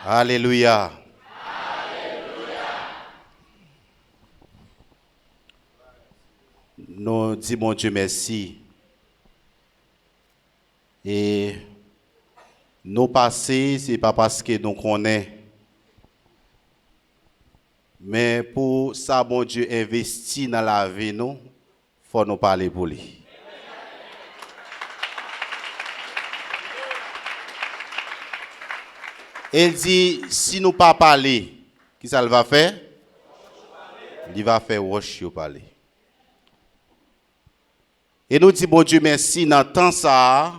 Alléluia. Nous disons Dieu merci. Et nos passés, ce n'est pas parce que nous connaissons. Mais pour ça, bon Dieu investit dans la vie, nous, il faut nous parler pour lui. Il dit, si nous ne pas parler, qui ça va faire? Il va faire wash you parler. Et nous disons, bon Dieu, merci dans le temps ça,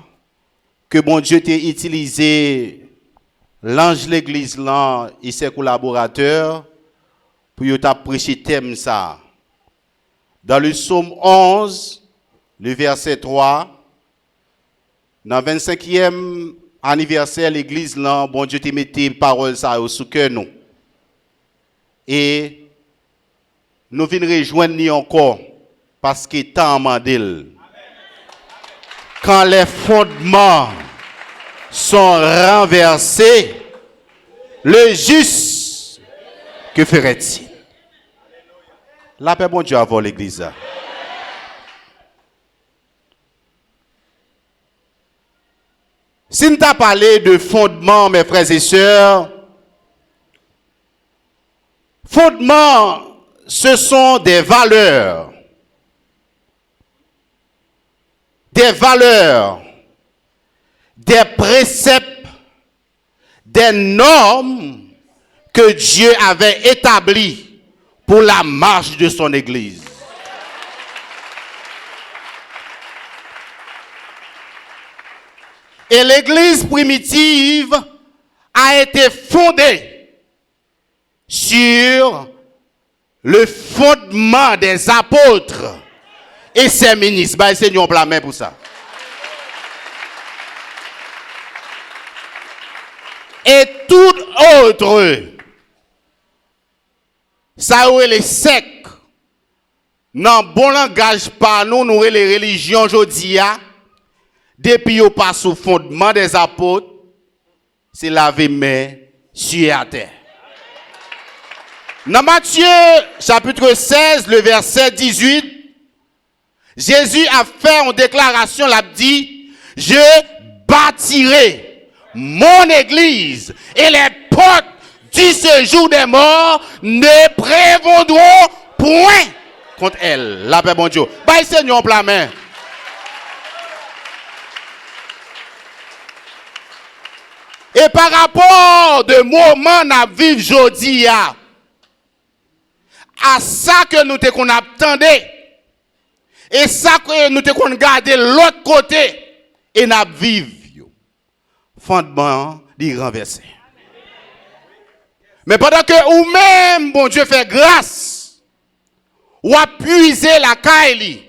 que bon Dieu t'a utilisé l'ange de l'église là et ses collaborateurs pour y prêcher thème ça. Dans le psaume 11, le verset 3, dans le 25e anniversaire de l'église là, bon Dieu t'a mis parole ça sous cœur nous. Et nous venons rejoindre encore parce que temps mandel. Quand les fondements sont renversés, le juste, que ferait-il? La paix, bon Dieu, avant l'église. Si nous avons parlé de fondements, mes frères et sœurs, fondements, ce sont des valeurs. Des valeurs, des préceptes, des normes que Dieu avait établies pour la marche de son Église. Et l'Église primitive a été fondée sur le fondement des apôtres et ses ministres. Bah, Seigneur, on la main pour ça. Et tout autre, ça aurait les secs. Dans bon langage par nous, nous les religions aujourd'hui, depuis au pas sous fondement des apôtres, c'est laver main sur la terre. Dans Matthieu chapitre 16, le verset 18, Jésus a fait une déclaration, il a dit, je bâtirai mon église et les portes du séjour des morts ne prévaudront point contre elle. La paix, bon Dieu. Bye, Seigneur, la main. Et par rapport de moment à vivre aujourd'hui, à ça que nous te qu'on attendait, et ça que nous te qu'on garder l'autre côté, et nous vivons. Fondement d'y renverser. Mais pendant que ou même, bon Dieu fait grâce, ou a puisé la caille,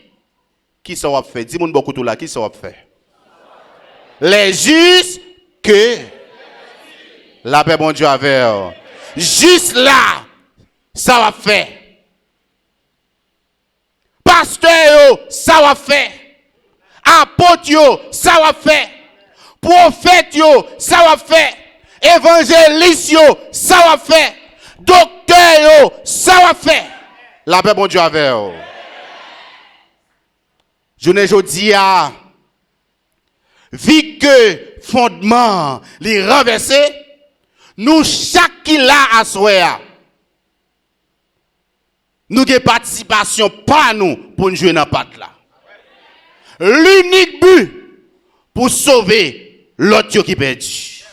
qui ça va faire? Dis-moi beaucoup tout là, qui ça va faire? Les justes que la paix, bon Dieu, avait. Juste là, ça va faire. Pasteur, ça va faire. Apôtre, ça va faire. Prophète, ça va faire. Évangéliste, ça va faire. Docteur, ça va faire. La paix, bon Dieu, avec. Je ne dis à vu que fondement les renversé, nous chaque qui l'a à soi, nous avons participation pas nous pour nous jouer dans la patte là. L'unique but pour sauver l'autre qui perdu.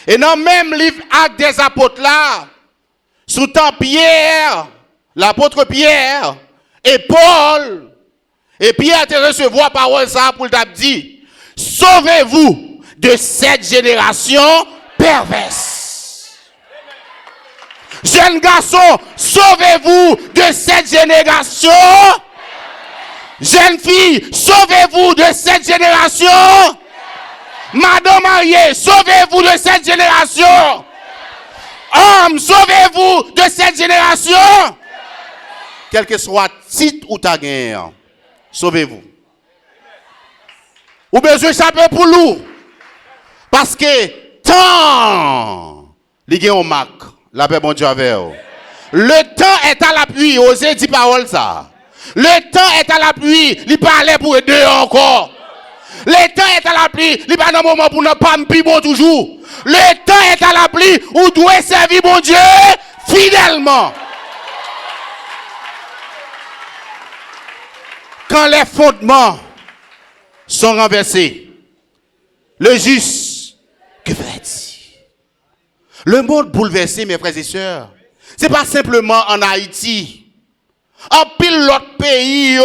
Et dans le même livre Actes des apôtres là, sous temps Pierre, l'apôtre Pierre et Paul, et Pierre te recevoir parole ça pour t'a dit, sauvez-vous de cette génération perverse. Jeunes garçons, sauvez-vous de cette génération. Jeunes filles, sauvez-vous de cette génération. Madame mariée, sauvez-vous de cette génération. Hommes, sauvez-vous de cette génération. Quel que soit titre ou ta guerre, sauvez-vous. Ou besoin d'échapper pour nous. Parce que temps, il y a un marque. La paix, bon Dieu, avec vous. Le temps est à l'appui. Osez dire parole ça. Le temps est à l'appui. Il parlait pour deux encore. Le temps est à l'appui. Il pas dans moment pour ne pas me bon toujours. Le temps est à l'appui. Où doit servir mon Dieu fidèlement. Quand les fondements sont renversés, le juste, que fait-il? Le monde bouleversé, mes frères et sœurs, ce n'est pas simplement en Haïti. En pile l'autre pays,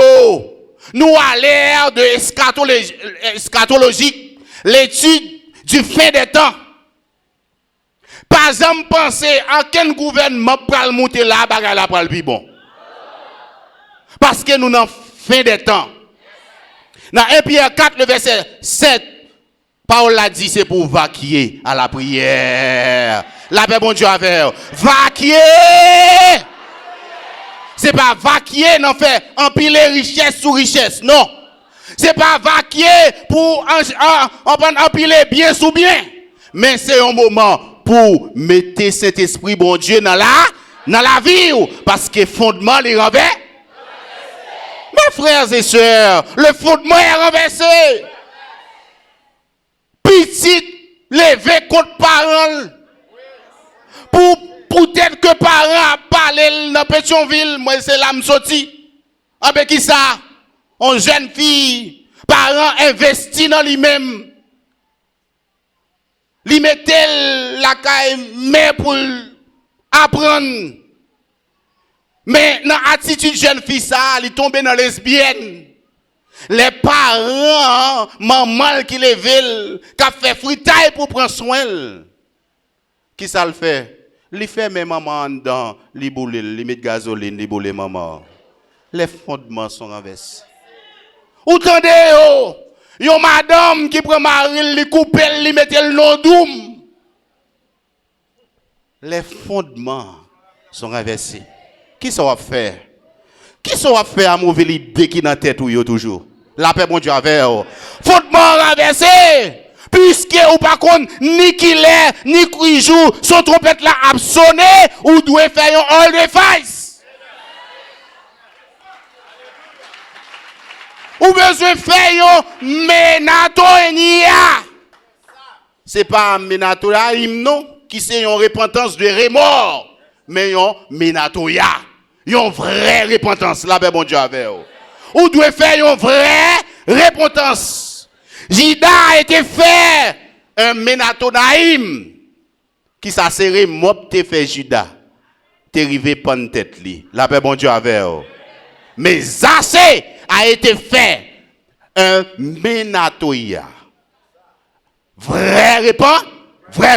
nous à l'ère de eschatologique, l'étude du fin des temps. Par exemple, pensez en quel gouvernement peut monter là, bagala pour le plus bon. Parce que nous n'en fin des temps. Dans 1 Pierre 4, le verset 7, Paul a dit c'est pour vaquer à la prière. La paix, bon Dieu, avec vaquer. C'est pas vaquer, non, fait empiler richesse sous richesse, non. C'est pas vaquer pour empiler bien sous bien. Mais c'est un moment pour mettre cet esprit, bon Dieu, dans la vie. Parce que fondement, les renverse. Mes frères et sœurs, le fondement est renversé. Petit, levé contre parents. Pour peut-être que parents parlent dans Pétionville, moi c'est là me sorti. Avec qui ça? Une jeune fille, parents investis dans lui-même. Lui mettait la caille, mais pour apprendre. Mais dans l'attitude jeune fille, ça, il tombe dans lesbienne. Les parents, maman qui les veulent, qui a fait fritaille pour prendre soin. Qui ça le fait? Il fait mes mamans dedans, il boule, il met gasoline, il boule maman. Les fondements sont renversés. Ou tendez, yon madame qui prend mari, il coupe, il met le nom doum. Les fondements sont renversés. Qui ça va faire? Qui ça va faire à mauvais idée qui dans la tête ou yo toujours? La paix, bon Dieu, avec vous. Fondement renversé. Puisque ou pas contre ni qu'il est, ni qu'il joue, son trompette là a sonné, ou doit faire un all the face. Ou besoin faire un ménatonia. C'est pas un ménatoia, non, qui c'est une repentance de remords. Mais yon menatoya, yon vraie repentance, la paix, bon Dieu, avec vous. Ou doit faire une vraie repentance. Jida a été fait un menatonaïm qui s'asserrait mop te fait Juda. Te rivé pan tête li. La paix, bon Dieu, avec vous. Mais Zaché a été fait un menatoya. Vraie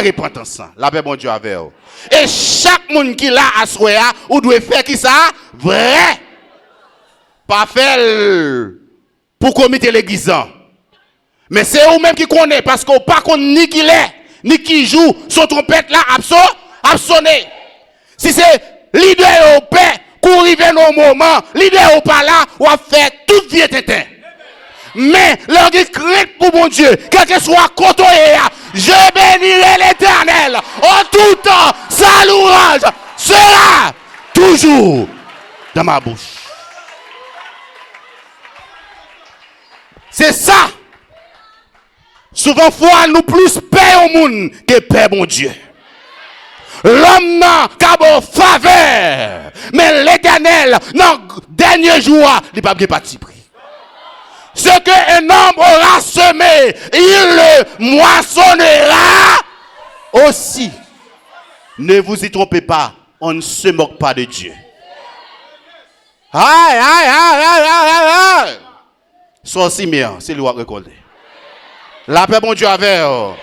repentance. La paix, bon Dieu, avec vous. Et chaque monde qui l'a à soya, ou doit faire qui ça? Vrai. Pas faire pour commettre l'église. Mais c'est vous-même qui connaissez, parce qu'on pas connaît ni qui l'est, ni qui joue, son trompette là, a sonné. Si c'est l'idée au paix, qu'on arrive au moment, l'idée au pas là, on va faire toute vie tintin. Mais leur dit crainte pour mon Dieu, quel que soit côté, je bénirai l'Éternel en tout temps, sa louange sera toujours dans ma bouche. C'est ça. Souvent, fois nous plus paix au monde que paix mon Dieu. L'homme n'a qu'à bon faveur, mais l'Éternel, dans dernier jour, il n'a pas parti pris. Ce qu'un homme aura semé, il le moissonnera aussi. Ne vous y trompez pas, on ne se moque pas de Dieu. Aïe. Sois si bien, c'est lui qui reconnaît. La paix, bon Dieu, avec vous.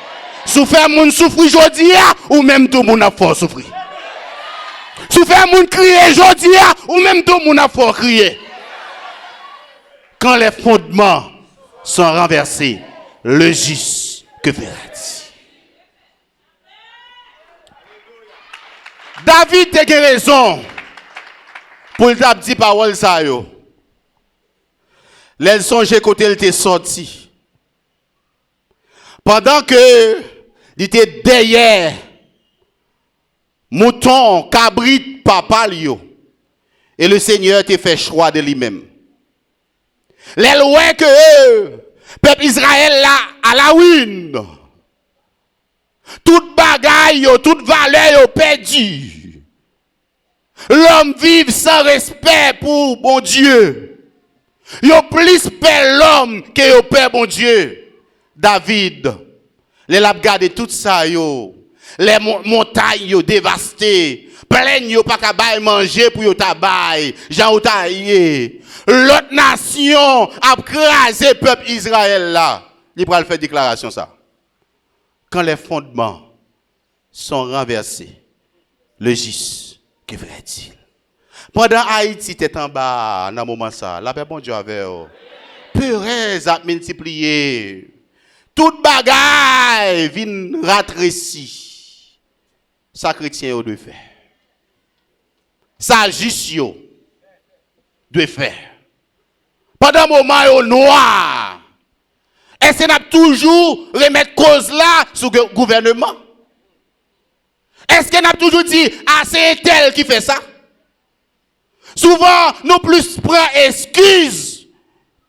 Souffrir, moun souffrir aujourd'hui, ou même tout le monde a fort souffrir. Souffrir, moun crier aujourd'hui, ou même tout le monde a fort crier. Quand les fondements sont renversés, le juste, que fera-t-il? David a raison pour le dire parole ça yo. Les songes côté il était sorti. Pendant que Il était derrière mouton, cabrit, papa lio. Et le Seigneur t'a fait choix de lui-même. Les lois que peuple Israël là à la ruine. Toute bagaille, toute valeur yo perdu. L'homme vive sans respect pour bon Dieu. Yo plus peur l'homme que yo peur bon Dieu. David, les l'a gardé tout ça yo. Les montagnes yo dévastées, plein yo pas capable manger pour yo tabac, Jean ou taillé. L'autre nation a crasé peuple Israël là. Il va faire déclaration ça. Quand les fondements sont renversés, le juste, que ferait-il? Pendant Haïti était en bas, dans le moment ça, la paix bon Dieu avait purée a multiplié. Toute bagaille vient ratréci. Ça chrétien doit faire. Ça juste doit faire. Pendant un moment au noir. Est-ce qu'on a toujours remettre cause là sur le gouvernement? Est-ce qu'on a toujours dit, ah c'est tel qui fait ça? Souvent, nous plus prenons excuse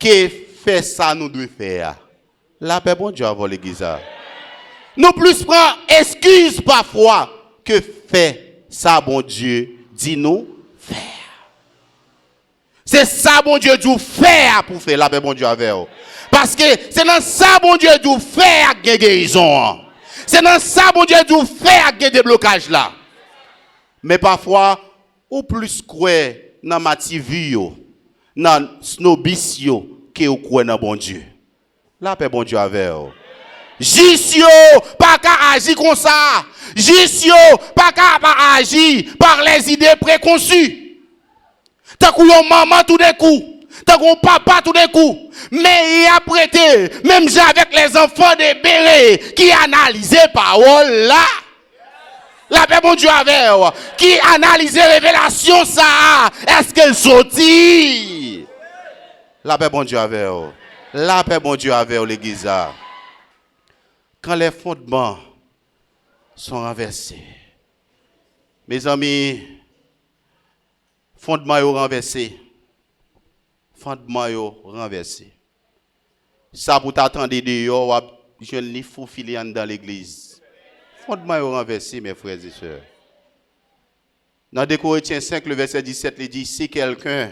que fait ça nous devons faire. La paix bon Dieu avant l'église. Nous plus prenons excuse parfois que fait ça bon Dieu dit nous faire. C'est ça bon Dieu dit faire pour faire la paix bon Dieu avec vous. Parce que c'est dans ça bon Dieu dit faire guérison. C'est dans ça bon Dieu dit faire déblocage là. Mais parfois ou plus croire dans ma TV dans snobis que ou croire dans bon Dieu. La paix bon Dieu avec vous. Juste pas qu'à agir comme ça. Juste pas qu'à agir par les idées préconçues. Tant qu'on maman tout d'un coup, tant qu'on papa tout d'un coup. Mais il a prêté, même avec les enfants de Béré qui analysaient parole là. La paix bon Dieu avec vous. Qui analysait révélation ça. Est-ce qu'elle sortit? La paix bon Dieu avec vous. La paix bon Dieu avec vous l'église. Quand les fondements sont renversés, mes amis, fondements sont renversés. Fondements sont renversés. Ça pour t'attendre de yo, je ne fou filer dans l'église. Fondements sont renversés, mes frères et sœurs. Dans 2 Corinthiens 5, le verset 17, il dit, si quelqu'un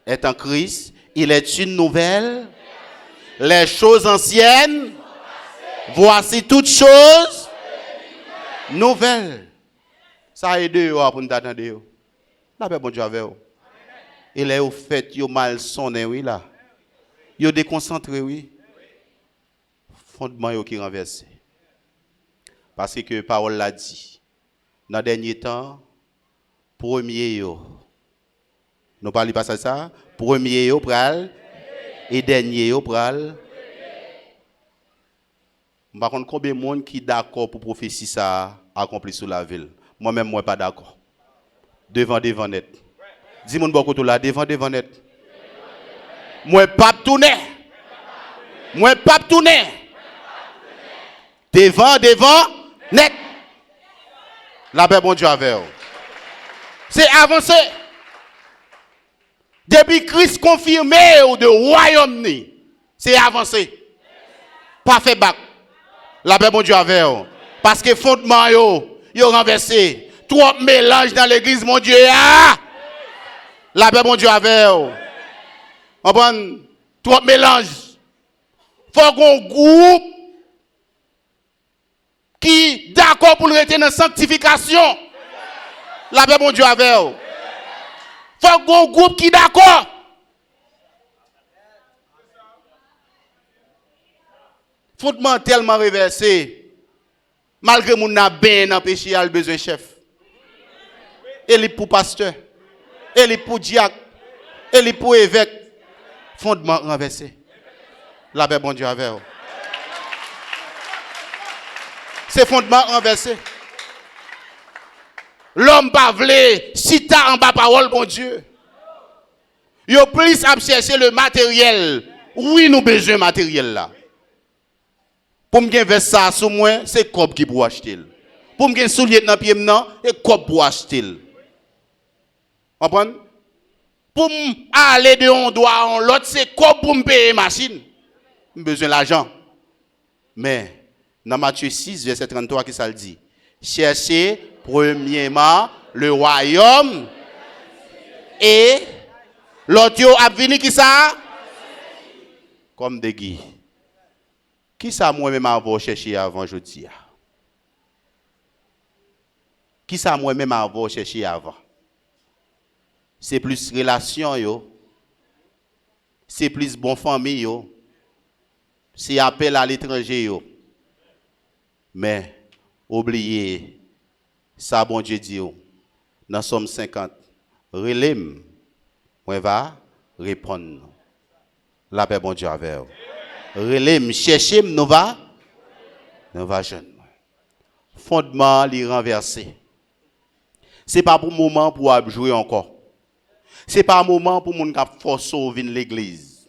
est en Christ, il est une nouvelle. Les choses anciennes, voici toutes choses nouvelles. Ça aide pour nous attendre. La paix bon Dieu avec vous. Il est au fait, yo mal sonné oui là. Yo déconcentré oui. Fondement yo qui renversé. Parce que parole l'a dit. Dans dernier temps, premier yo. Nous parlons pas ça. Premier yo pral et dernier yo pral. Par contre, combien de monde qui d'accord pour prophétie ça accompli sur la ville? Moi-même, moi pas d'accord. Devant net. Dis-moi beaucoup tout là, devant net. Moi pas tourner. Moi pas tourner. Devant net. La paix bon Dieu avec vous. C'est avancé. Depuis Christ confirmé de royaume, c'est avancé. Pas fait bac. La paix bon Dieu avec vous. Parce que fondement yo renversé. Trop mélange dans l'église mon Dieu. Ah! La paix bon Dieu avec vous. On prend trop mélange. Faut qu'on groupe qui d'accord pour le rester dans la sanctification. La paix bon Dieu avec vous. Faut qu'on groupe qui d'accord. Fondement tellement reversé. Malgré mon n'a bien dans péché, il a besoin de chef. Il est pour pasteur. Il est pour diacre. Il est pour évêque. Fondement renversé. La paix bon Dieu avec vous. C'est fondement renversé. L'homme pas vle si t'as en bas parole bon Dieu. Yo plus à chercher le matériel. Oui, nous besoin matériel là. Pour me gagner ça sur moi, c'est cob qui pour acheter. Pour me gagner soulier dans pied maintenant, c'est cob pour acheter. Comprenez? Pour aller de un doigt en l'autre, c'est cob pour me payer machine. J'ai besoin d'argent. Mais dans Matthieu 6 verset 33 qui ça le dit? Cherchez premièrement le royaume et l'autre a venu qui ça? Comme des guides. Qui ça moi-même avant chercher avant jeudi? Qui ça moi-même avant chercher avant? C'est plus relation yo. C'est plus bonne famille yo. C'est appel à l'étranger yo. Mais oubliez ça bon Dieu dit yo. Dans Somme 50, relève moi va répondre. La paix bon Dieu avec vous. Relève chercher nous va jeune. Fondement li renversé. C'est pas pour moment pour jouer encore. C'est pas un moment pour moun k'ap force venir l'église.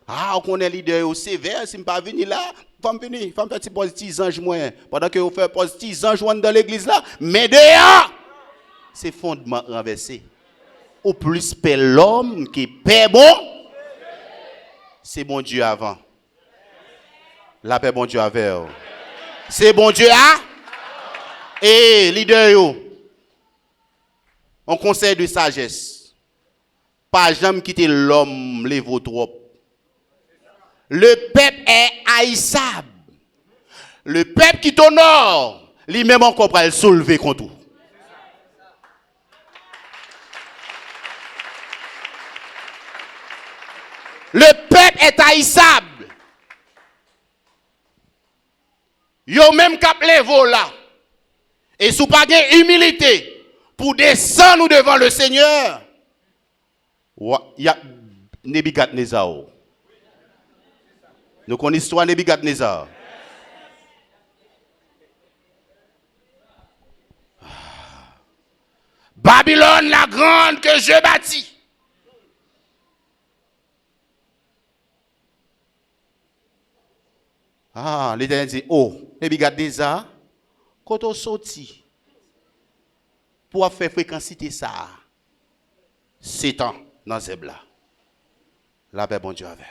Ah, on connaît leader au sévère, si m'pas venir là, va me venir, va me faire petit ange moi. Pendant que vous faites petit ange dans l'église là, mais dehors, c'est fondement renversé. Au plus paie l'homme qui paie bon, c'est bon Dieu avant. La paix bon Dieu avec. C'est bon Dieu à et leader yo. On conseil de sagesse. Pas jamais quitter l'homme les trop. Le peuple est haïssable. Le peuple qui t'honore, lui-même encore pour le soulever contre tout. Le peuple est haïssable. Yo même cap levo là. Et sous pas de humilité pour descendre devant le Seigneur. Il y a Nebuchadnezzar. Nous connaissons l'histoire de Nebuchadnezzar. Babylone la grande que je bâtis. Ah, l'Éternel dit, oh, Nebuchadnezzar, quand on sorti, pour faire fréquenter ça, 7 ans dans Zebla. La paix, bon Dieu, avec.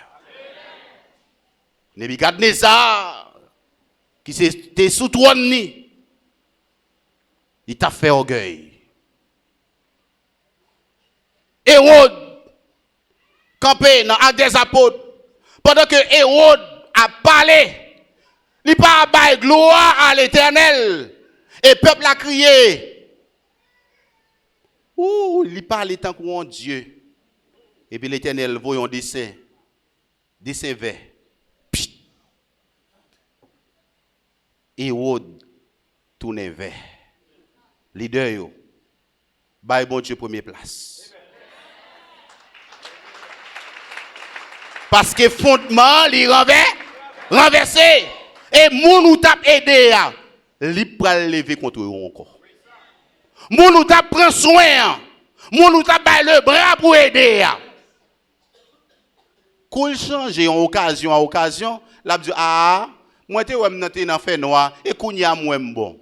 Nebuchadnezzar, qui était sous trône, il t'a fait orgueil. Hérode, campé dans l'acte des apôtres, pendant que Hérode a parlé, il n'a pas gloire à l'Éternel, et le peuple a crié. Ouh, il parle tant qu'on Dieu. Et puis l'Éternel voit un dessin vert. Hérode tourne vert. Leader yo, bye bon Dieu première place. Parce que fondement li renversé et moun ou tap aidé a, li pral lever contre eux encore. Moun ou tap prend soin, moun ou tap bay le bras pour aider a. Qu'on change en occasion à occasion, l'a dit ah, moi te wèm nan te nan fait noir et kounya moi bon.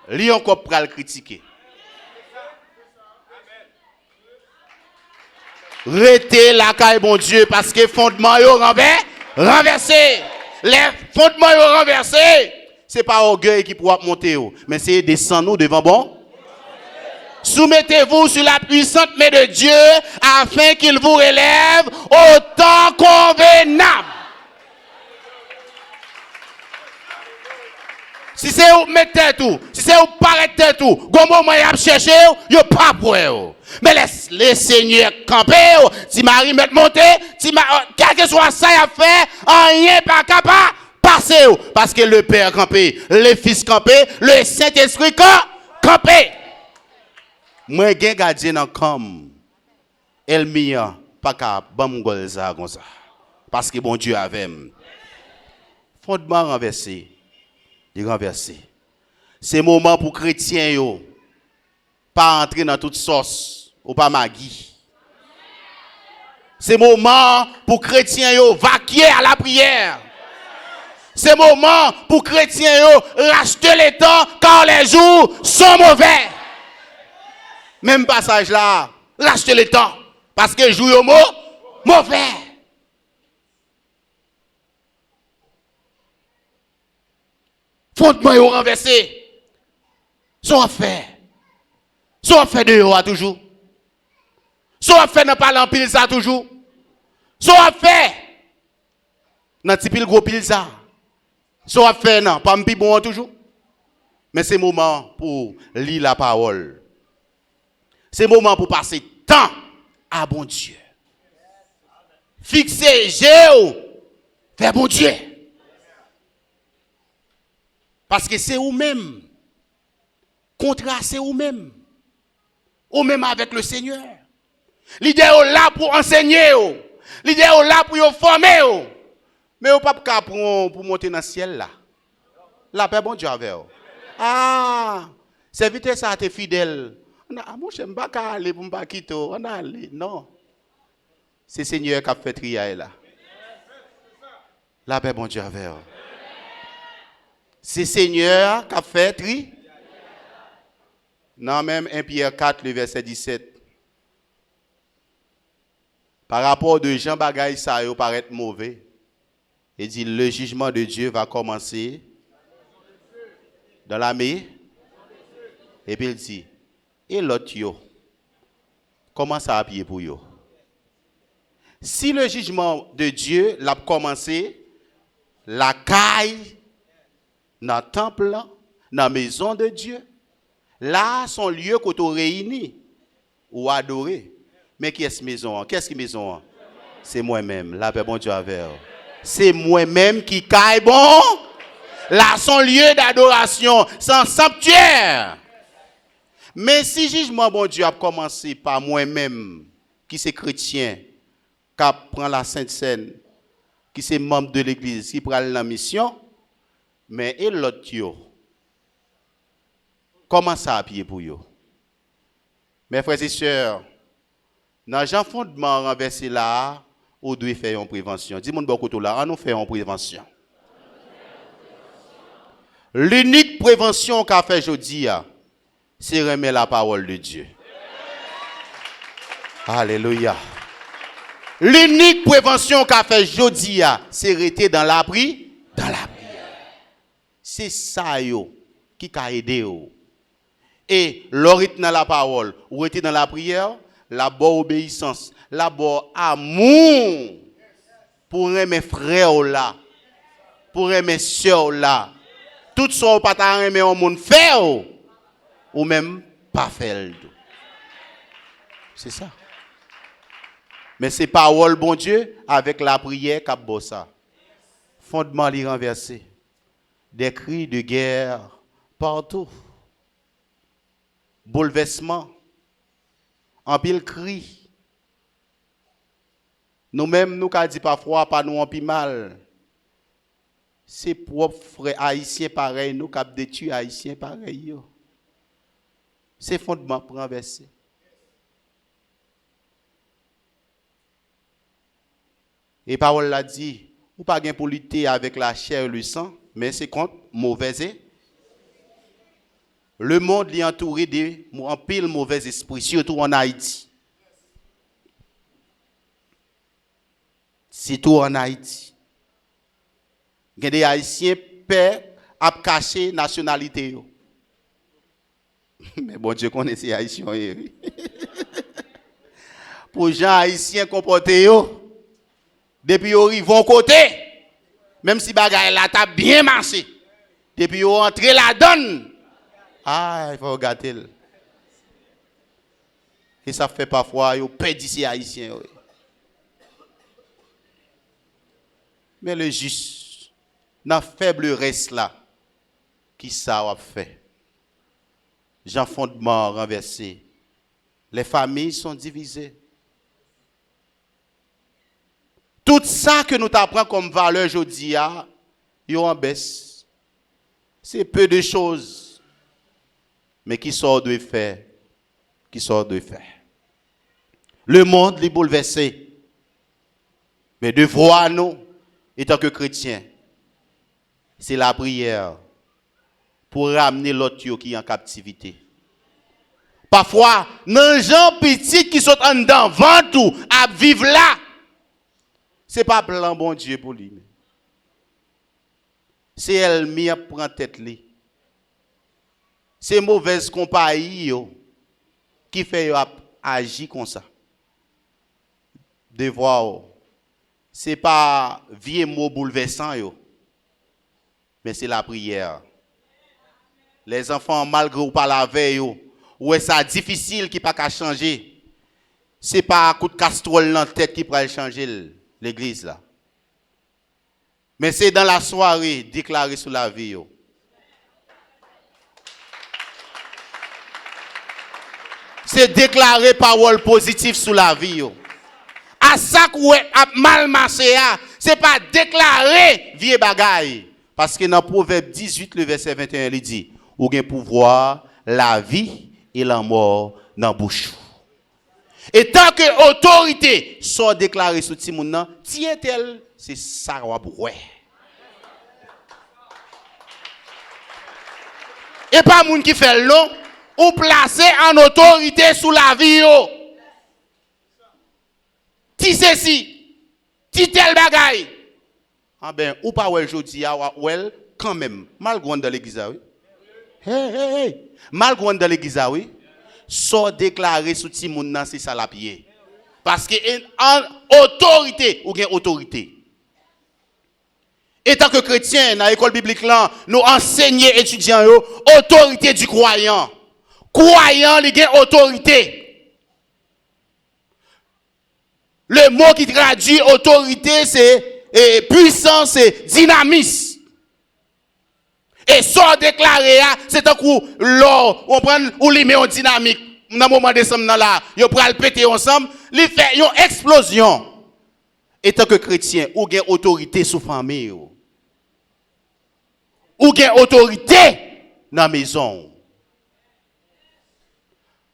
Li encore pral critiquer. Rete la caille bon Dieu parce que fondement yo renversé. Les fondements yo renversé. C'est pas orgueil qui pourra monter mais c'est descendre nous devant bon. Soumettez-vous sur la puissante main de Dieu afin qu'il vous relève au temps convenable. Si c'est où mettre tout, si c'est où paraître tout, gomo moi y a chercher, yo pas pour eux. Mais laisse les seigneurs camper, si Marie met monter, si quel que soit ça y a fait, rien pas capable passer parce que le Père campé, le Fils campé, le Saint-Esprit campé. Moi gen gardien dans comme Elmia pas capable bam golza comme ça parce que bon Dieu avec fondement renversé. Il renversé. C'est moment pour chrétiens yo pas entrer dans toute sauce ou pas magui. C'est moment pour chrétiens yo vaquer à la prière. C'est moment pour chrétiens yo racheter les temps car les jours sont mauvais. Même passage là, racheter les temps parce que les jours sont mauvais. Fondement yo renversé. Son affaire. Son affaire de yo toujours. Son affaire n'a pas l'empile ça toujours. Son affaire n'a pas pile gros pile ça. Son affaire non, pas m'pi bon toujours. Mais c'est moment pour lire la parole. C'est moment pour passer temps à bon Dieu. Fixer Jéhu vers bon Dieu. Parce que c'est vous-même. Contrat, c'est vous-même. Vous-même avec le Seigneur. L'idée est là pour enseigner. L'idée est là pour vous former. Mais vous n'avez pas pour monter dans le ciel là. La paix, bon Dieu avec vous. Ah, c'est vite ça, tu es fidèle. Moi, je ne vais pas aller pour me quitter. On a allé. Non. C'est le Seigneur qui a fait trier là. La paix, bon Dieu avec vous. C'est le Seigneur qui a fait tri. Non, même 1 Pierre 4, le verset 17. Par rapport de Jean Bagay, ça paraît mauvais. Il dit, le jugement de Dieu va commencer dans la mer. Et puis il dit, et l'autre yo, comment ça a pied pour yo? Si le jugement de Dieu l'a commencé, la caille, dans le temple, dans la maison de Dieu, là, son lieu qu'on te réunit ou adoré. Mais qui est cette maison? Qu'est-ce qui est maison? C'est moi-même. La paix, bon Dieu avec. C'est moi-même qui caille bon. Là, son lieu d'adoration, son sanctuaire. Mais si jugement, bon Dieu, a commencé par moi-même, qui c'est chrétien, qui prend la Sainte Seine, qui c'est membre de l'église, qui prend la mission, mais et l'autre, comment ça a pied pour eux? Mes frères et sœurs, dans Jean fondement renversé là, on doit faire une prévention. Dis-moi beaucoup là, on nous fait une prévention. L'unique prévention qu'a fait aujourd'hui, c'est remettre la parole de Dieu. Alléluia. L'unique prévention qu'a fait aujourd'hui, c'est rester dans la prière. C'est ça qui a aidé. Et l'orite dans la parole, ou était dans la prière, la bonne obéissance, la bonne amour pour mes frères là, pour mes soeurs là. Tout ça, pas ta aimer au monde faire ou même pas faire. C'est ça. Mais c'est parole bon Dieu avec la prière qu'a bossa. Fondement li renversé. Des cris de guerre partout. Bouleversement. En pile cri. Nous-mêmes, nous qu'a dit parfois, pas nous en pile mal. C'est propres frères haïtiens pareil, nous qu'a détruit haïtiens pareil. C'est fondement pour renverser. Et parole l'a dit, ou pas gain pour lutter avec la chair et le sang, mais c'est contre mauvais. Le monde est entouré de en pile mauvais esprits, surtout en Haïti. Surtout en Haïti. Il y a des Haïtiens peur à cacher nationalité. Mais bon Dieu connaît ces Haïtiens. Pour les gens Haïtiens comportés, depuis qu'ils vont côté, même si bagaille la table bien marché, depuis qu'ils ont entré la donne, il faut regarder. Et ça fait parfois, ils perdent ces Haïtiens. Mais le juste, dans faible reste là, qui ça a fait? Jean fondement renversé. Les familles sont divisées. Tout ça que nous t'apprenons comme valeur aujourd'hui, ils en baisse. C'est peu de choses. Mais qui sort de faire? Qui sort de faire? Le monde est bouleversé. Mais devoir nous, en tant que chrétiens, c'est la prière pour ramener l'autre qui est en captivité. Parfois, dans les gens petits qui sont en dedans, vent tout, à vivre là, ce n'est pas plan bon Dieu pour lui. C'est elle qui prend tête li. C'est mauvaise compagnie qui fait agir comme ça. Devoir, ce n'est pas vieux mot bouleversant, mais c'est la prière. Les enfants, malgré ou pas la veille, ou est ça difficile qui pas qu'à changer. Ce n'est pas un coup de casserole dans la tête qui pourrait changer l'église là. Mais c'est dans la soirée déclaré sur la vie. C'est déclarer parole positive sur la vie. À ça qu'on a mal marché, c'est pas déclarer vieux bagaille. Parce que dans Proverbe 18, le verset 21, il dit, ou gen pouvoir, la vie et la mort dans la bouche. Et tant que autorité soit déclarée sur ti moun nan, tiens-tel, c'est ça wa boué. Et pas moun qui fait long, ou placer en autorité sous la vie yo. Ti ceci, ti tel bagay. Ah ben, ou pas wel jodi a wel quand même, mal grande dans l'église oui. Hey. Mal grande dans l'église oui. Soit déclaré sous ti moun nan c'est ça la pied. Parce que en autorité ou gen autorité. Et tant que chrétien dans l'école biblique là, nous enseignons étudiants yo autorité du croyant. Croyant li gen autorité. Le mot qui traduit autorité c'est puissance, c'est dynamisme. Et ça déclaré c'est un coup l'or on prend ou li met en dynamique dans moment de somme là, yo pral péter ensemble, li fait une explosion. Et tant que chrétien, ou gen autorité sous famille ou gen autorité dans la maison.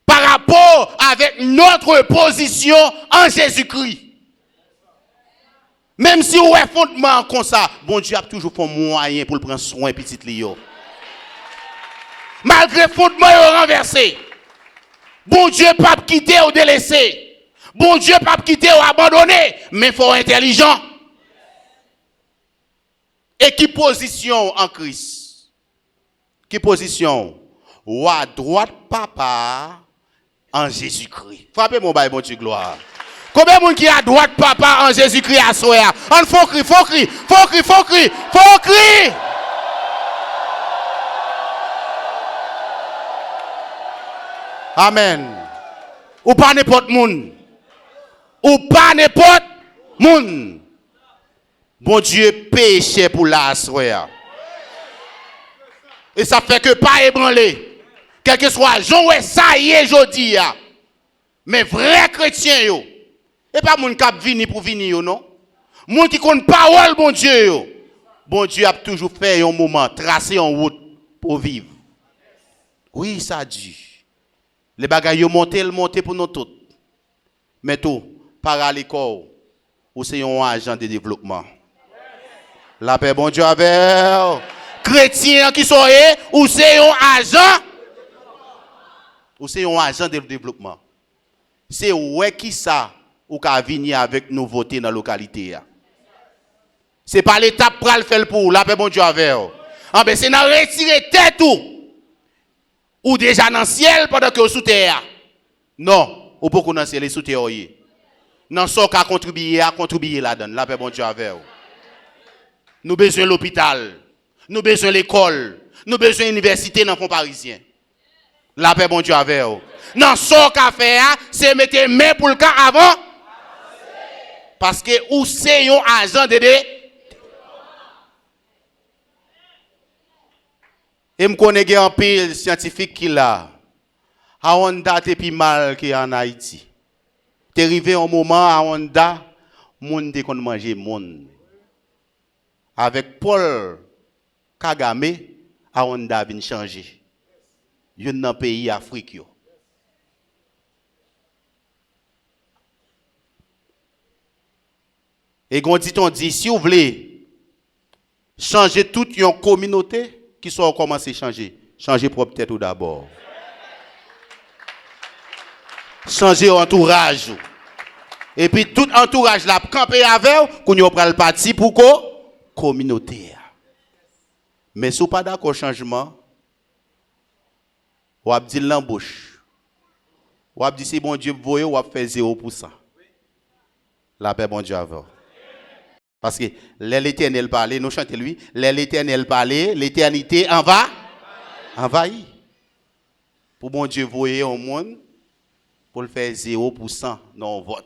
Par rapport avec notre position en Jésus-Christ. Même si vous avez fondement comme ça, bon Dieu a toujours fait moyen pour prendre soin de petit Lio. Malgré fondement renversé, bon Dieu pas quitter ou délaisser. Bon Dieu pas quitter ou abandonner, mais il faut être intelligent. Et qui position en Christ? Qui position? Ou à droite papa en Jésus-Christ. Frappez mon bail, bon Dieu, gloire. Combien de monde qui est à droite papa en Jésus-Christ à soi? On faut crier, faut crier, faut crier, faut crier, faut crier. Amen. Ou pas n'importe monde. Ou pas n'importe monde. Bon Dieu péché pour la soi. Et ça fait que pas ébranler. Quel que soit, j'en ça y est jodi. Mais vrai chrétien yo. Et pas moun k'ap vini pour venir yo non. Moun qui connaît parole bon Dieu yo. Bon Dieu a toujours fait un moment, tracé en route pour vivre. Oui, ça dit. Les bagages yo monter pour nous tous. Mais tout, par à l'école, ou c'est un agent de développement. La paix bon Dieu avec chrétien qui sont ou c'est un agent ou c'est un agent de développement. C'est ouais qui ça ou qu'a venir avec nouveauté dans la localité. C'est pas l'État pour le faire pour la paix bon Dieu avec. Ah ben c'est dans retirer tête ou déjà dans le ciel pendant que sous terre. Non, ou beaucoup dans le ciel et sous terre. Non, ça qu'a contribué là-dedans. La paix bon Dieu avec. Nous besoin de l'hôpital, nous besoin de l'école, nous besoin de l'université dans le fond parisien. La paix bon Dieu avec. Non, ça qu'a fait, c'est mettre main pour le cas avant. Parce que ou c'est un agent de et me connaît un pile scientifique qui là. À Honda t'es plus mal qu'en Haïti. T'es arrivé un moment à Honda, monde te kon manger monde. Avec Paul Kagame, à Honda vient changer. Yon dans pays Afrique yo. Et quand on dit si vous voulez changer toute une communauté qui sont commencé à changer. Changer propre tête tout d'abord. Changer entourage. Et puis tout entourage là camper avec qu'on y prend le parti pour communauté. Mais si vous pas d'accord changement, ou a dit l'embauche. Ou a dit si bon Dieu voye ou a fait 0%. La paix bon Dieu avant. Parce que l'Éternel parlait, nous chantons lui, l'Éternel parlait, l'éternité en va envahir. Pour bon Dieu voyer au monde pour le faire 0% non vote.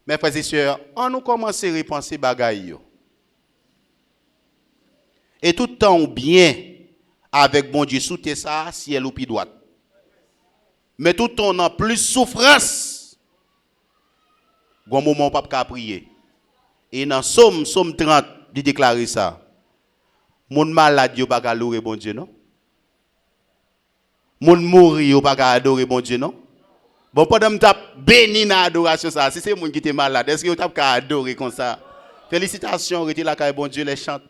Mes frères et sœurs, on nous commence à repenser bagaille. Et tout le temps bien avec bon Dieu sous ça, ciel ou pied droite. Mais tout le temps on a plus souffrance. Bon moment pas qu'à prier. Et dans Somme 30, il déclare ça. Mon malade yo pas qu'à adorer bon Dieu non. Mon mourir yo pas qu'à adorer bon Dieu non. Bon pendant m't'a béni dans adoration ça, si c'est moun qui était malade, est-ce que vous t'a qu'à adorer comme ça? Félicitations, retirez la caille bon Dieu les chante.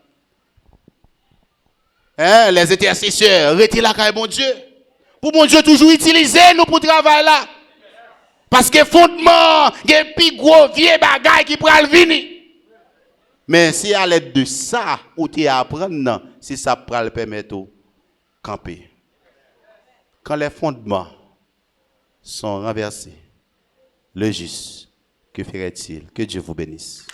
Hein, les intercesseurs, retirez la caille bon Dieu. Pour bon Dieu toujours utiliser nous pour travailler là. Parce que fondement, il y a un plus gros vieux bagage qui pourra venir. Mais si à l'aide de ça, ou tu apprendre, si ça pourra le permettre de camper. Quand les fondements sont renversés, le juste, que ferait-il? Que Dieu vous bénisse.